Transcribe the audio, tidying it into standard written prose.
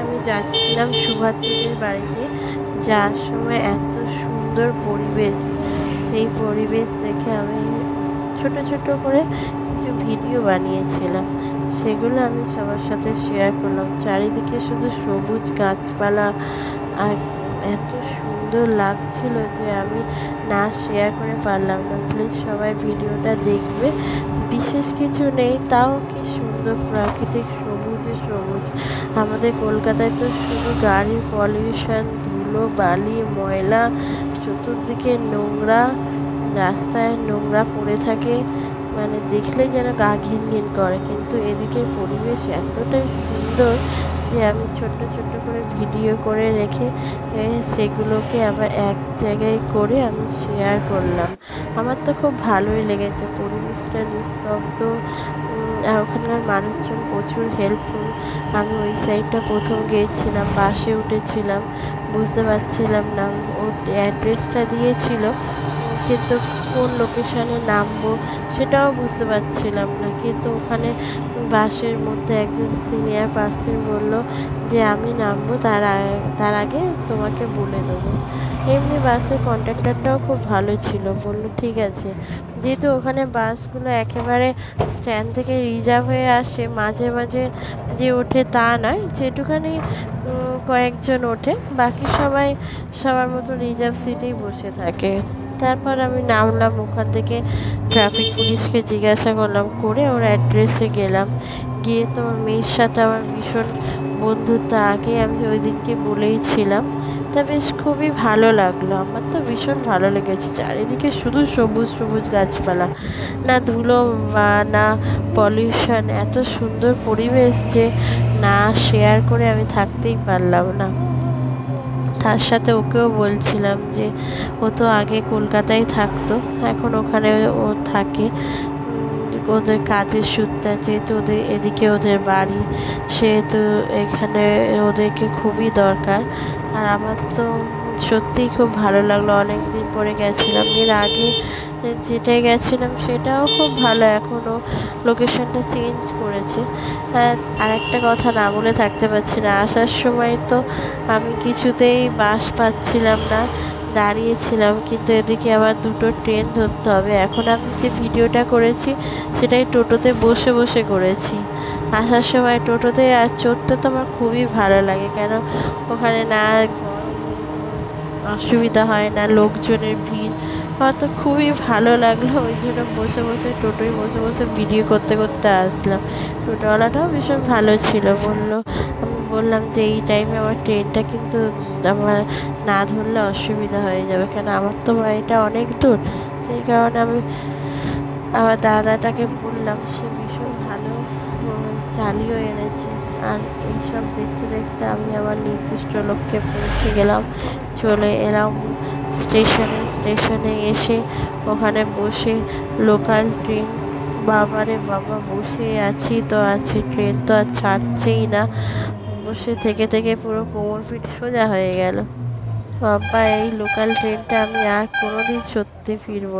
আমি যাচ্ছিলাম শুভাদ্বীপের বাড়িতে, যার সময় এত সুন্দর পরিবেশ, সেই পরিবেশ দেখে আমি ছোট ছোট করে কিছু ভিডিও বানিয়েছিলাম। সেগুলো আমি সবার সাথে শেয়ার করলাম। চারিদিকে শুধু সবুজ গাছপালা, আর এত সুন্দর লাগছিল যে আমি না শেয়ার করে পারলাম না। প্লিজ সবাই ভিডিওটা দেখবে। বিশেষ কিছু নেই, তাও কি সুন্দর প্রাকৃতিক সবুজে সবুজ। আমাদের কলকাতায় তো শুধু গাড়ির পলিউশন, ধুলো বালি ময়লা, চতুর্দিকে নোংরা, রাস্তায় নোংরা পড়ে থাকে, মানে দেখলে যেন গা ঘিন ঘিন করে। কিন্তু এদিকের পরিবেশ এতটাই সুন্দর যে আমি ছোট্ট ছোট্ট করে ভিডিও করে রেখে সেগুলোকে আবার এক জায়গায় করে আমি শেয়ার করলাম। আমার তো খুব ভালোই লেগেছে, পরিবেশটা নিস্তব্ধ, আর ওখানকার মানুষজন প্রচুর হেল্পফুল। আমি ওই সাইডটা প্রথম গিয়েছিলাম, বাসে উঠেছিলাম, বুঝতে পারছিলাম না। ও অ্যাড্রেসটা দিয়েছিল, কিন্তু কোন লোকেশানে নামবো সেটাও বুঝতে পারছিলাম না। কিন্তু ওখানে বাসের মধ্যে একজন সিনিয়র পার্সন বলল যে আমি নামবো, তার আগে তোমাকে বলে দেবো। এমনি বাসের কন্ডাক্টরটাও খুব ভালো ছিল, বলল ঠিক আছে। যেহেতু ওখানে বাসগুলো একেবারে স্ট্যান্ড থেকে রিজার্ভ হয়ে আসে, মাঝে মাঝে যে ওঠে তা নয়, যেটুখানি কয়েকজন ওঠে, বাকি সবাই সবার মতো রিজার্ভ সিটেই বসে থাকে। তারপর আমি নামলাম, ওখান থেকে ট্রাফিক পুলিশকে জিজ্ঞাসা করলাম, করে ওর অ্যাড্রেসে গেলাম। গিয়ে তো আমার মেয়ের সাথে আমার ভীষণ বন্ধুত্ব, আগে আমি ওই দিনকে বলেইছিলাম। তা বেশ খুবই ভালো লাগলো, আমার তো ভীষণ ভালো লেগেছে। চারিদিকে শুধু সবুজ সবুজ গাছপালা, না ধুলো বা না পলিউশন, এত সুন্দর পরিবেশ যে না শেয়ার করে আমি থাকতেই পারলাম না। তার সাথে ওকেও বলছিলাম যে ও তো আগে কলকাতায় থাকতো, এখন ওখানে ও থাকে ওদের কাজের সূত্রে, যেহেতু ওদের এদিকে ওদের বাড়ি, সেহেতু এখানে ওদেরকে খুবই দরকার। আর আমার তো সত্যিই খুব ভালো লাগলো, অনেক দিন পরে গেছিলাম। এর আগে যেটায় গেছিলাম সেটাও খুব ভালো, এখনও লোকেশনটা চেঞ্জ করেছে। আর একটা কথা না বলে থাকতে পারছি না, আসার সময় তো আমি কিছুতেই বাস পাচ্ছিলাম না, দাঁড়িয়েছিলাম। কিন্তু এদিকে আবার দুটো ট্রেন ধরতে হবে। এখন আমি যে ভিডিওটা করেছি সেটাই টোটোতে বসে বসে করেছি। আসার সময় টোটোতে আর চড়তে তো আমার খুবই ভালো লাগে, কেন ওখানে না অসুবিধা হয় না লোকজনের ভিড়। আমার তো খুবই ভালো লাগলো, ওই জন্য বসে বসে টোটোয় বসে বসে ভিডিও করতে করতে আসলাম। টোটোওয়ালাটাও ভীষণ ভালো ছিল, আমি বললাম যে এই টাইমে আমার ট্রেনটা কিন্তু আমার না ধরলে অসুবিধা হয়ে যাবে, কেন আমার তো বাড়িটা অনেক দূর। সেই কারণে আমি আমার দাদাটাকে বললাম, সে ভীষণ ভালো চালিয়েও এনেছে। আর এইসব দেখতে দেখতে আমি আমার নির্দিষ্ট লক্ষ্যে পৌঁছে গেলাম, চলে এলাম স্টেশনে এসে ওখানে বসে লোকাল ট্রেন, বাবারে বাবা বসে আছি তো আছি, ট্রেন তো আর ছাড়ছেই না। বসে থেকে থেকে পুরো কোমর পিঠ সোজা হয়ে গেল। বাবা, এই লোকাল ট্রেনটা আমি আর কোনোদিন সত্যি ফিরবো।